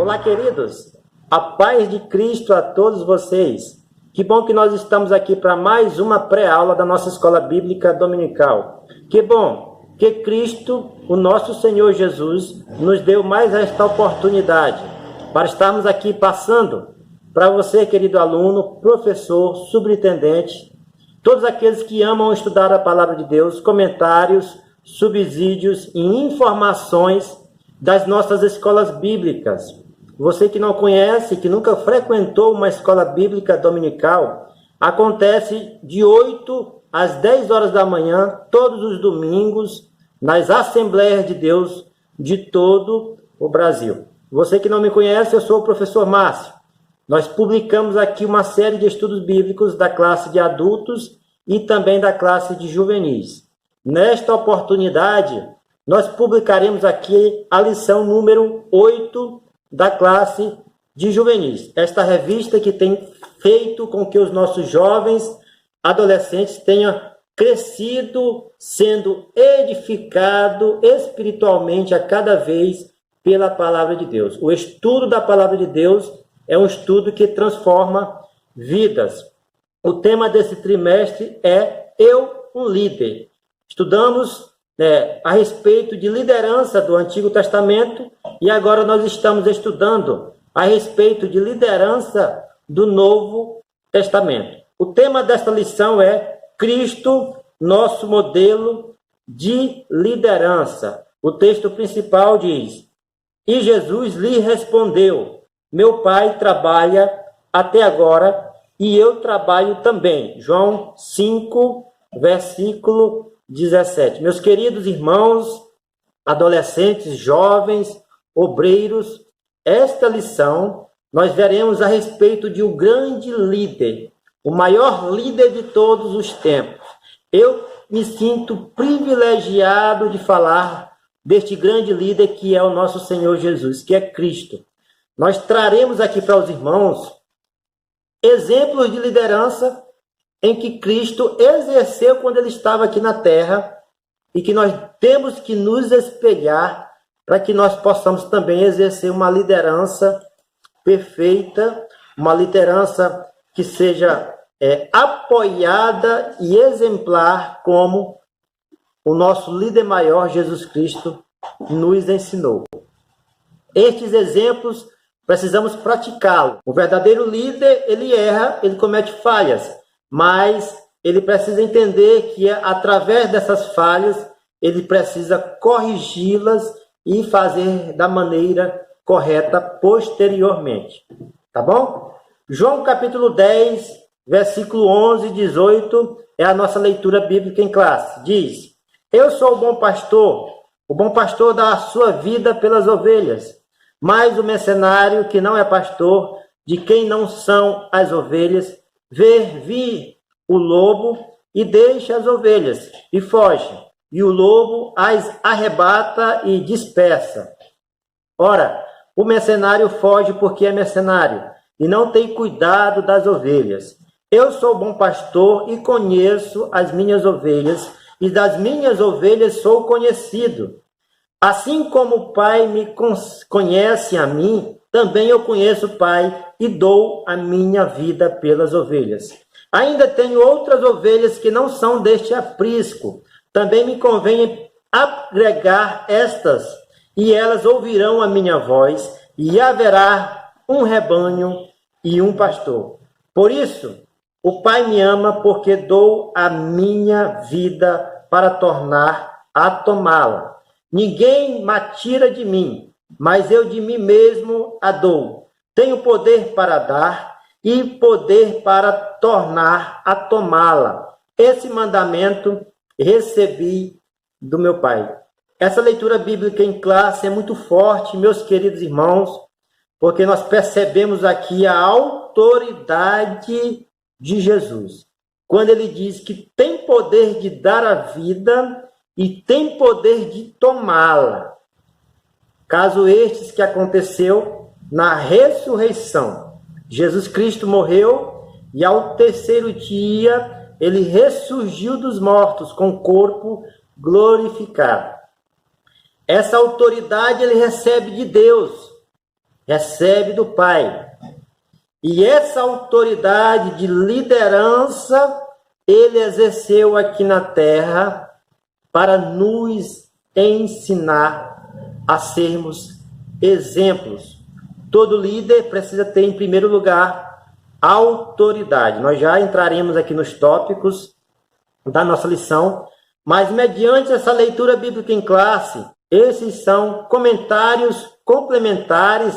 Olá, queridos. A paz de Cristo a todos vocês. Que bom que nós estamos aqui para mais uma pré-aula da nossa Escola Bíblica Dominical. Que bom que Cristo, o nosso Senhor Jesus, nos deu mais esta oportunidade para estarmos aqui passando para você, querido aluno, professor, superintendente, todos aqueles que amam estudar a Palavra de Deus, comentários, subsídios e informações das nossas escolas bíblicas. Você que não conhece, que nunca frequentou uma escola bíblica dominical, acontece de 8 às 10 horas da manhã, todos os domingos, nas Assembleias de Deus de todo o Brasil. Você que não me conhece, eu sou o professor Márcio. Nós publicamos aqui uma série de estudos bíblicos da classe de adultos e também da classe de juvenis. Nesta oportunidade, nós publicaremos aqui a lição número 8 da classe de juvenis. Esta revista que tem feito com que os nossos jovens adolescentes tenham crescido, sendo edificado espiritualmente a cada vez pela Palavra de Deus. O estudo da Palavra de Deus é um estudo que transforma vidas. O tema desse trimestre é Eu, um líder. Estudamos a respeito de liderança do Antigo Testamento e agora nós estamos estudando a respeito de liderança do Novo Testamento. O tema desta lição é Cristo, nosso modelo de liderança. O texto principal diz: E Jesus lhe respondeu: Meu Pai trabalha até agora e eu trabalho também. João 5, versículo 17. Meus queridos irmãos, adolescentes, jovens, obreiros, esta lição nós veremos a respeito de um grande líder, o maior líder de todos os tempos. Eu me sinto privilegiado de falar deste grande líder que é o nosso Senhor Jesus, que é Cristo. Nós traremos aqui para os irmãos exemplos de liderança em que Cristo exerceu quando ele estava aqui na terra e que nós temos que nos espelhar para que nós possamos também exercer uma liderança perfeita, uma liderança que seja apoiada e exemplar como o nosso líder maior, Jesus Cristo, nos ensinou. Estes exemplos precisamos praticá-los. O verdadeiro líder, ele erra, ele comete falhas, mas ele precisa entender que através dessas falhas, ele precisa corrigi-las e fazer da maneira correta posteriormente. Tá bom? João capítulo 10, versículo 11 e 18 é a nossa leitura bíblica em classe. Diz: Eu sou o bom pastor dá a sua vida pelas ovelhas, mas o mercenário que não é pastor, de quem não são as ovelhas, vê vir o lobo e deixa as ovelhas e foge, e o lobo as arrebata e dispersa. Ora, o mercenário foge porque é mercenário e não tem cuidado das ovelhas. Eu sou bom pastor e conheço as minhas ovelhas, e das minhas ovelhas sou conhecido. Assim como o Pai me conhece a mim, também eu conheço o Pai e dou a minha vida pelas ovelhas. Ainda tenho outras ovelhas que não são deste aprisco. Também me convém agregar estas, e elas ouvirão a minha voz, e haverá um rebanho e um pastor. Por isso, o Pai me ama, porque dou a minha vida para tornar a tomá-la. Ninguém me tira de mim, mas eu de mim mesmo a dou. Tenho poder para dar e poder para tornar a tomá-la. Esse mandamento recebi do meu Pai. Essa leitura bíblica em classe é muito forte, meus queridos irmãos, porque nós percebemos aqui a autoridade de Jesus. Quando ele diz que tem poder de dar a vida e tem poder de tomá-la. Caso estes que aconteceu na ressurreição. Jesus Cristo morreu e ao terceiro dia ele ressurgiu dos mortos com o corpo glorificado. Essa autoridade ele recebe de Deus. recebe do Pai. E essa autoridade de liderança ele exerceu aqui na terra para nos ensinar a sermos exemplos. Todo líder precisa ter, em primeiro lugar, autoridade. Nós já entraremos aqui nos tópicos da nossa lição, mas mediante essa leitura bíblica em classe, esses são comentários complementares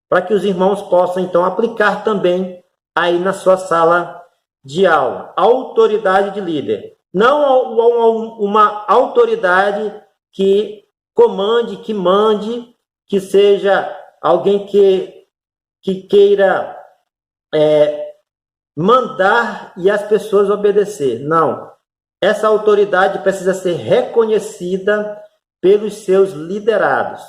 para que os irmãos possam, então, aplicar também aí na sua sala de aula. Autoridade de líder. Não uma autoridade que comande, que mande, que seja alguém que queira mandar e as pessoas obedecer. Não. Essa autoridade precisa ser reconhecida pelos seus liderados.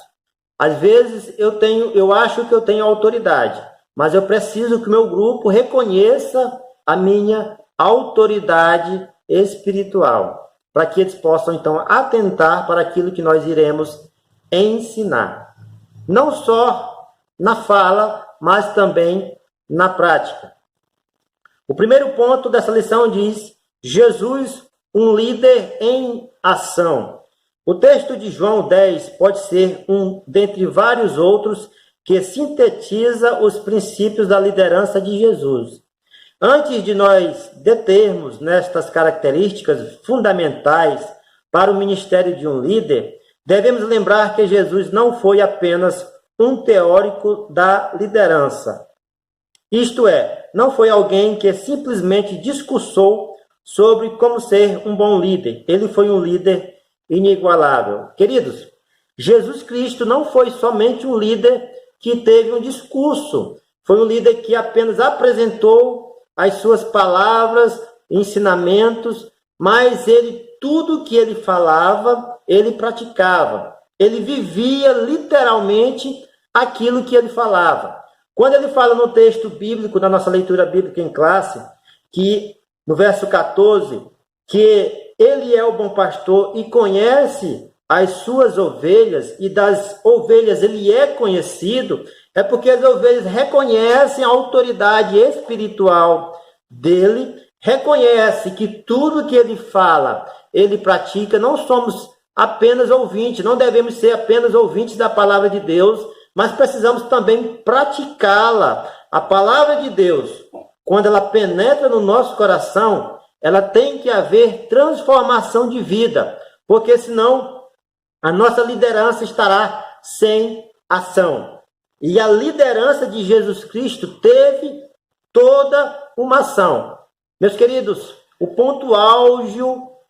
Às vezes eu acho que eu tenho autoridade, mas eu preciso que o meu grupo reconheça a minha autoridade espiritual, para que eles possam então atentar para aquilo que nós iremos ensinar. Não só na fala, mas também na prática. O primeiro ponto dessa lição diz: Jesus, um líder em ação. O texto de João 10 pode ser um dentre vários outros que sintetiza os princípios da liderança de Jesus. Antes de nós determos nestas características fundamentais para o ministério de um líder, devemos lembrar que Jesus não foi apenas um teórico da liderança. Isto é, não foi alguém que simplesmente discursou sobre como ser um bom líder. Ele foi um líder inigualável. Queridos, Jesus Cristo não foi somente um líder que teve um discurso, foi um líder que apenas apresentou as suas palavras, ensinamentos, mas tudo que ele falava, ele praticava. Ele vivia literalmente aquilo que ele falava. Quando ele fala no texto bíblico, na nossa leitura bíblica em classe, que no verso 14, que ele é o bom pastor e conhece as suas ovelhas, e das ovelhas ele é conhecido, é porque as ovelhas reconhecem a autoridade espiritual dele, reconhece que tudo que ele fala, ele pratica. Não somos apenas ouvintes, não devemos ser apenas ouvintes da palavra de Deus, mas precisamos também praticá-la. A palavra de Deus, quando ela penetra no nosso coração, ela tem que haver transformação de vida, porque senão a nossa liderança estará sem ação. E a liderança de Jesus Cristo teve toda uma ação. Meus queridos, o ponto auge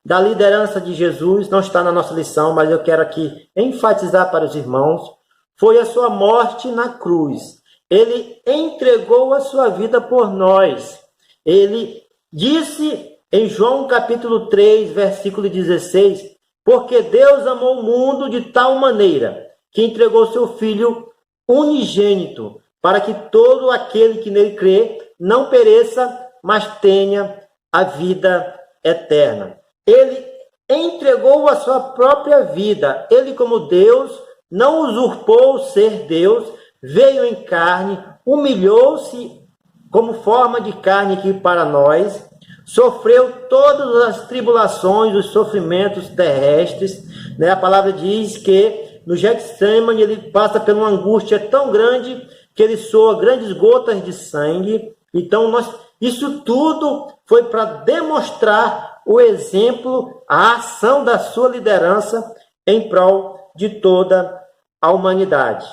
da liderança de Jesus não está na nossa lição, mas eu quero aqui enfatizar para os irmãos, foi a sua morte na cruz. Ele entregou a sua vida por nós. Ele disse em João capítulo 3, versículo 16, porque Deus amou o mundo de tal maneira que entregou seu Filho unigênito, para que todo aquele que nele crê não pereça, mas tenha a vida eterna. Ele entregou a sua própria vida. Ele, como Deus, não usurpou o ser Deus, veio em carne, humilhou-se como forma de carne aqui para nós, sofreu todas as tribulações, os sofrimentos terrestres. A palavra diz que no Getsemane ele passa por uma angústia tão grande que ele soa grandes gotas de sangue. Então, isso tudo foi para demonstrar o exemplo, a ação da sua liderança em prol de toda a humanidade.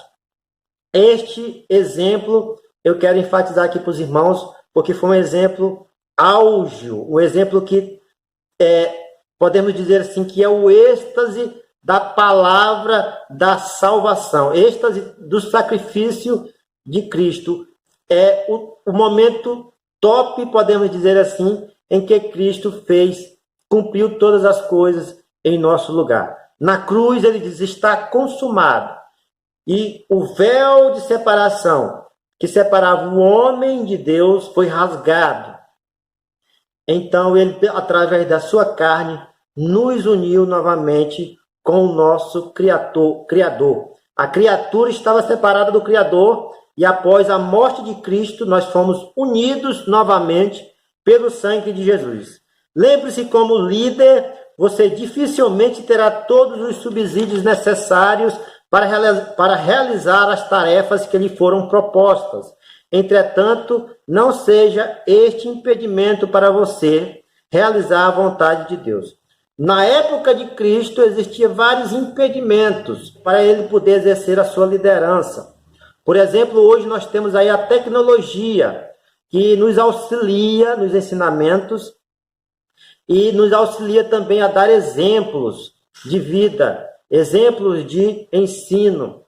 Este exemplo eu quero enfatizar aqui para os irmãos, porque foi um exemplo auge, um exemplo que podemos dizer assim, que é o êxtase da palavra da salvação, êxtase do sacrifício de Cristo. É o momento top, podemos dizer assim, em que Cristo cumpriu todas as coisas em nosso lugar. Na cruz ele diz, está consumado. E o véu de separação que separava o homem de Deus foi rasgado. Então ele, através da sua carne, nos uniu novamente com o nosso Criador. A criatura estava separada do Criador e após a morte de Cristo, nós fomos unidos novamente pelo sangue de Jesus. Lembre-se, como líder, você dificilmente terá todos os subsídios necessários para realizar as tarefas que lhe foram propostas. Entretanto, não seja este impedimento para você realizar a vontade de Deus. Na época de Cristo, existiam vários impedimentos para ele poder exercer a sua liderança. Por exemplo, hoje nós temos aí a tecnologia, que nos auxilia nos ensinamentos e nos auxilia também a dar exemplos de vida, exemplos de ensino.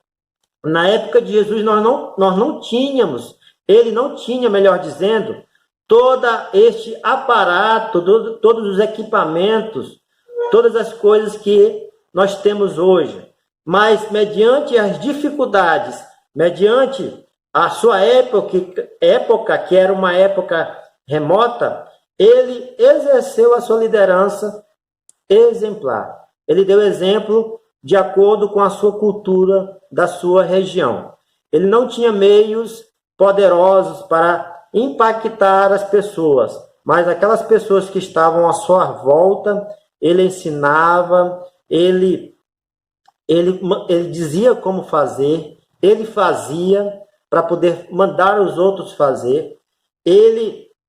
Na época de Jesus, nós não tínhamos, ele não tinha, melhor dizendo, todo este aparato, todos os equipamentos, todas as coisas que nós temos hoje. Mas, mediante as dificuldades, mediante a sua época, que era uma época remota, ele exerceu a sua liderança exemplar. Ele deu exemplo de acordo com a sua cultura da sua região. Ele não tinha meios poderosos para impactar as pessoas, mas aquelas pessoas que estavam à sua volta, ele ensinava, ele dizia como fazer, ele fazia para poder mandar os outros fazer.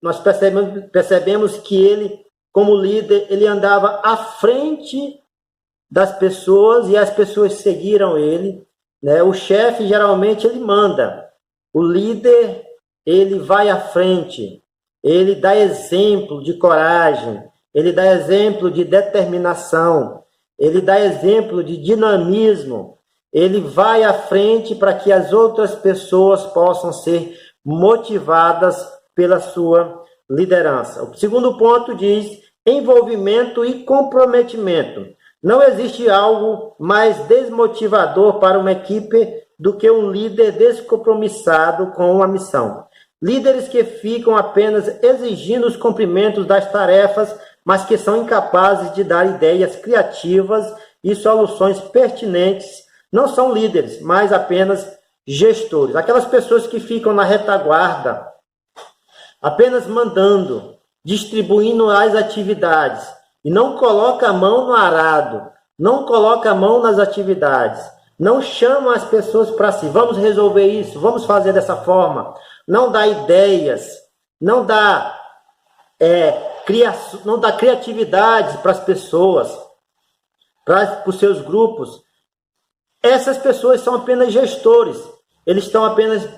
Nós percebemos que ele, como líder, ele andava à frente das pessoas e as pessoas seguiram ele, né? O chefe, geralmente, ele manda. O líder, ele vai à frente, ele dá exemplo de coragem, ele dá exemplo de determinação, ele dá exemplo de dinamismo, ele vai à frente para que as outras pessoas possam ser motivadas pela sua liderança. O segundo ponto diz envolvimento e comprometimento. Não existe algo mais desmotivador para uma equipe do que um líder descompromissado com uma missão. Líderes que ficam apenas exigindo os cumprimentos das tarefas, mas que são incapazes de dar ideias criativas e soluções pertinentes, não são líderes, mas apenas gestores. Aquelas pessoas que ficam na retaguarda, apenas mandando, distribuindo as atividades, e não coloca a mão no arado, não coloca a mão nas atividades, não chama as pessoas para si, vamos resolver isso, vamos fazer dessa forma, não dá ideias, não dá criatividade para as pessoas, para os seus grupos. Essas pessoas são apenas gestores, eles estão apenas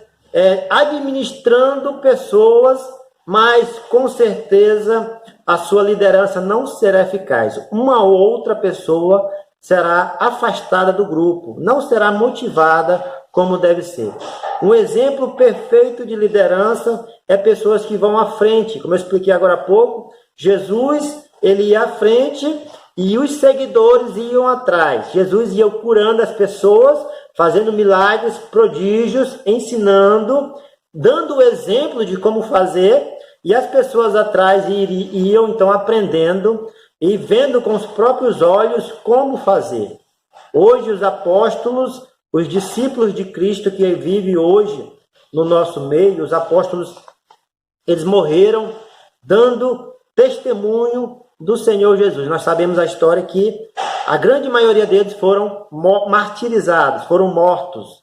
administrando pessoas, mas com certeza a sua liderança não será eficaz. Uma ou outra pessoa será afastada do grupo, não será motivada como deve ser. Um exemplo perfeito de liderança é pessoas que vão à frente. Como eu expliquei agora há pouco, Jesus, ele ia à frente e os seguidores iam atrás. Jesus ia curando as pessoas, fazendo milagres, prodígios, ensinando, dando o exemplo de como fazer, e as pessoas atrás iam então aprendendo e vendo com os próprios olhos como fazer. Hoje os apóstolos, os discípulos de Cristo que vivem hoje no nosso meio, os apóstolos, eles morreram dando testemunho do Senhor Jesus. Nós sabemos a história que a grande maioria deles foram martirizados, foram mortos,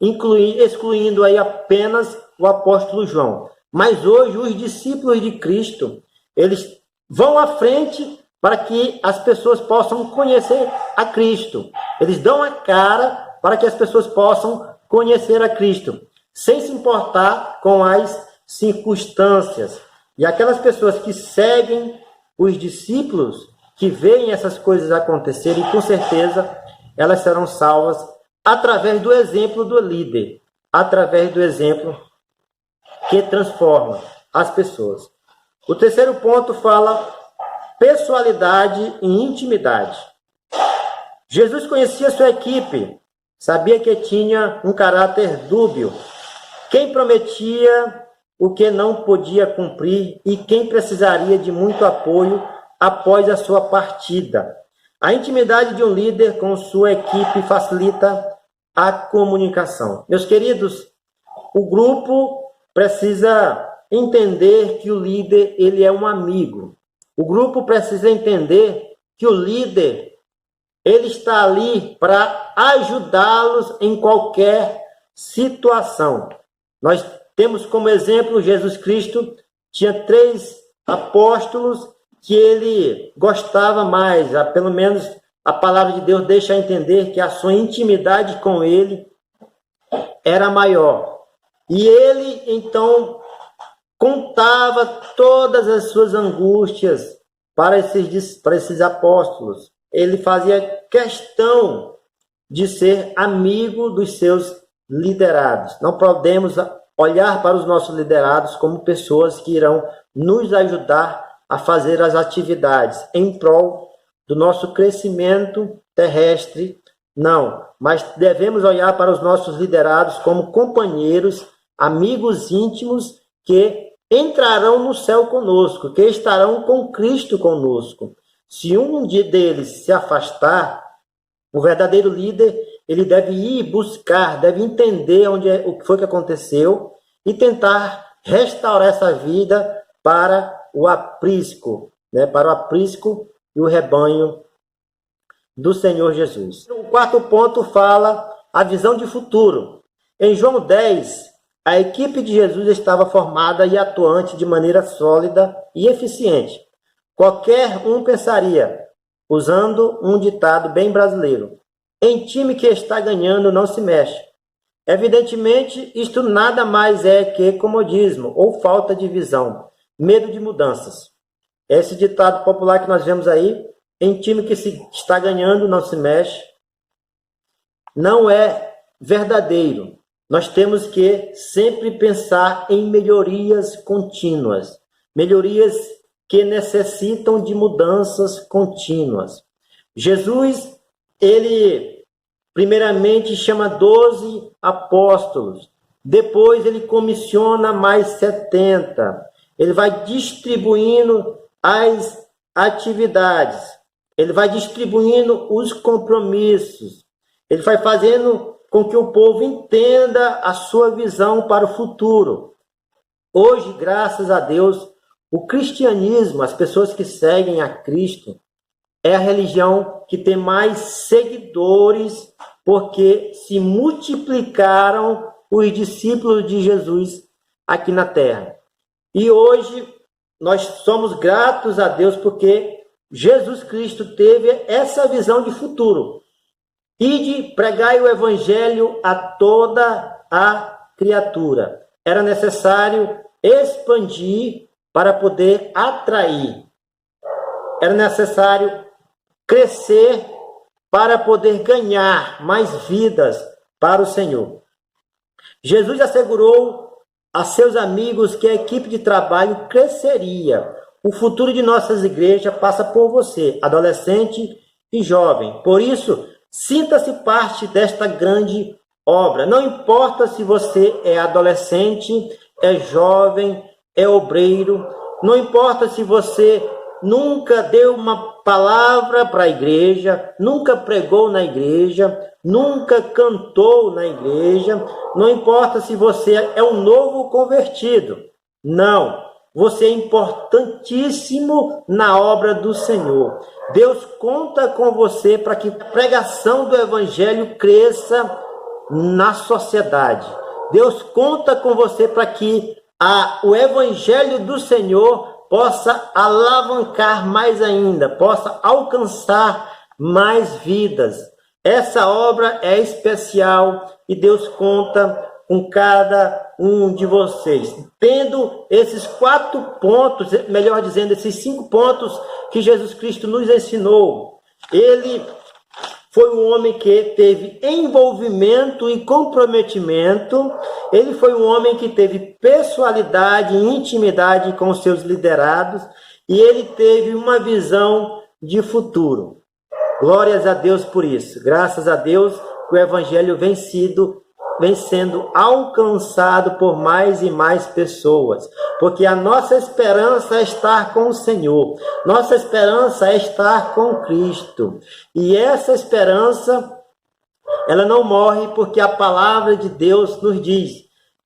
excluindo aí apenas o apóstolo João. Mas hoje os discípulos de Cristo, eles vão à frente para que as pessoas possam conhecer a Cristo. Eles dão a cara para que as pessoas possam conhecer a Cristo, sem se importar com as circunstâncias. E aquelas pessoas que seguem os discípulos, que veem essas coisas acontecerem, com certeza elas serão salvas através do exemplo do líder, através do exemplo que transforma as pessoas. O terceiro ponto fala pessoalidade e intimidade. Jesus conhecia sua equipe, sabia que tinha um caráter dúbio, quem prometia o que não podia cumprir e quem precisaria de muito apoio após a sua partida. A intimidade de um líder com sua equipe facilita a comunicação. Meus queridos, o grupo precisa entender que o líder ele é um amigo. O grupo precisa entender que o líder ele está ali para ajudá-los em qualquer situação. Nós temos como exemplo Jesus Cristo, tinha 3 apóstolos que ele gostava mais, pelo menos a palavra de Deus deixa entender que a sua intimidade com ele era maior. E ele, então, contava todas as suas angústias para esses apóstolos. Ele fazia questão de ser amigo dos seus liderados. Não podemos olhar para os nossos liderados como pessoas que irão nos ajudar a fazer as atividades em prol do nosso crescimento terrestre. Não, mas devemos olhar para os nossos liderados como companheiros, amigos íntimos que entrarão no céu conosco, que estarão com Cristo conosco. Se um deles se afastar, o verdadeiro líder, ele deve ir buscar, deve entender o que foi que aconteceu e tentar restaurar essa vida para o aprisco, para o aprisco e o rebanho do Senhor Jesus. O 4º ponto fala a visão de futuro. Em João 10, a equipe de Jesus estava formada e atuante de maneira sólida e eficiente. Qualquer um pensaria, usando um ditado bem brasileiro, em time que está ganhando não se mexe. Evidentemente, isto nada mais é que comodismo ou falta de visão, medo de mudanças. Esse ditado popular que nós vemos aí, em time que se está ganhando não se mexe, não é verdadeiro. Nós temos que sempre pensar em melhorias contínuas, melhorias que necessitam de mudanças contínuas. Jesus, ele primeiramente chama 12 apóstolos, depois ele comissiona mais 70. Ele vai distribuindo as atividades, ele vai distribuindo os compromissos, ele vai fazendo com que o povo entenda a sua visão para o futuro. Hoje, graças a Deus, o cristianismo, as pessoas que seguem a Cristo, é a religião que tem mais seguidores, porque se multiplicaram os discípulos de Jesus aqui na terra. E hoje nós somos gratos a Deus porque Jesus Cristo teve essa visão de futuro. Ide, pregai o evangelho a toda a criatura. Era necessário expandir para poder atrair. Era necessário crescer para poder ganhar mais vidas para o Senhor. Jesus assegurou a seus amigos que a equipe de trabalho cresceria. O futuro de nossas igrejas passa por você, adolescente e jovem. Por isso, sinta-se parte desta grande obra. Não importa se você é adolescente, é jovem, é obreiro. Não importa se você nunca deu uma palavra para a igreja, nunca pregou na igreja, nunca cantou na igreja. Não importa se você é um novo convertido. Não. Você é importantíssimo na obra do Senhor. Deus conta com você para que a pregação do evangelho cresça na sociedade. Deus conta com você para que o evangelho do Senhor possa alavancar mais ainda, possa alcançar mais vidas. Essa obra é especial e Deus conta com cada um de vocês. Tendo esses 4 pontos, melhor dizendo, esses 5 pontos que Jesus Cristo nos ensinou, ele foi um homem que teve envolvimento e comprometimento, ele foi um homem que teve pessoalidade e intimidade com os seus liderados, e ele teve uma visão de futuro. Glórias a Deus por isso. Graças a Deus que o evangelho vem sendo alcançado por mais e mais pessoas, porque a nossa esperança é estar com o Senhor, nossa esperança é estar com Cristo, e essa esperança, ela não morre, porque a palavra de Deus nos diz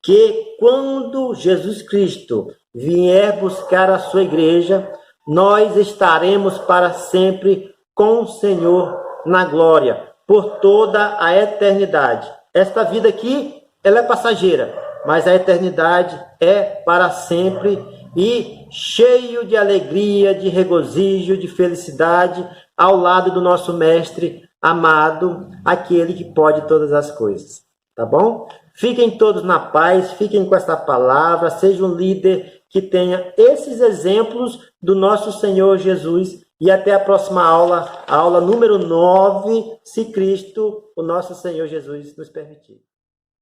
que quando Jesus Cristo vier buscar a sua igreja, nós estaremos para sempre com o Senhor na glória, por toda a eternidade. Esta vida aqui, ela é passageira, mas a eternidade é para sempre e cheio de alegria, de regozijo, de felicidade, ao lado do nosso Mestre amado, aquele que pode todas as coisas. Tá bom? Fiquem todos na paz, fiquem com essa palavra, seja um líder que tenha esses exemplos do nosso Senhor Jesus. E até a próxima aula, a aula número 9, se Cristo, o nosso Senhor Jesus, nos permitir.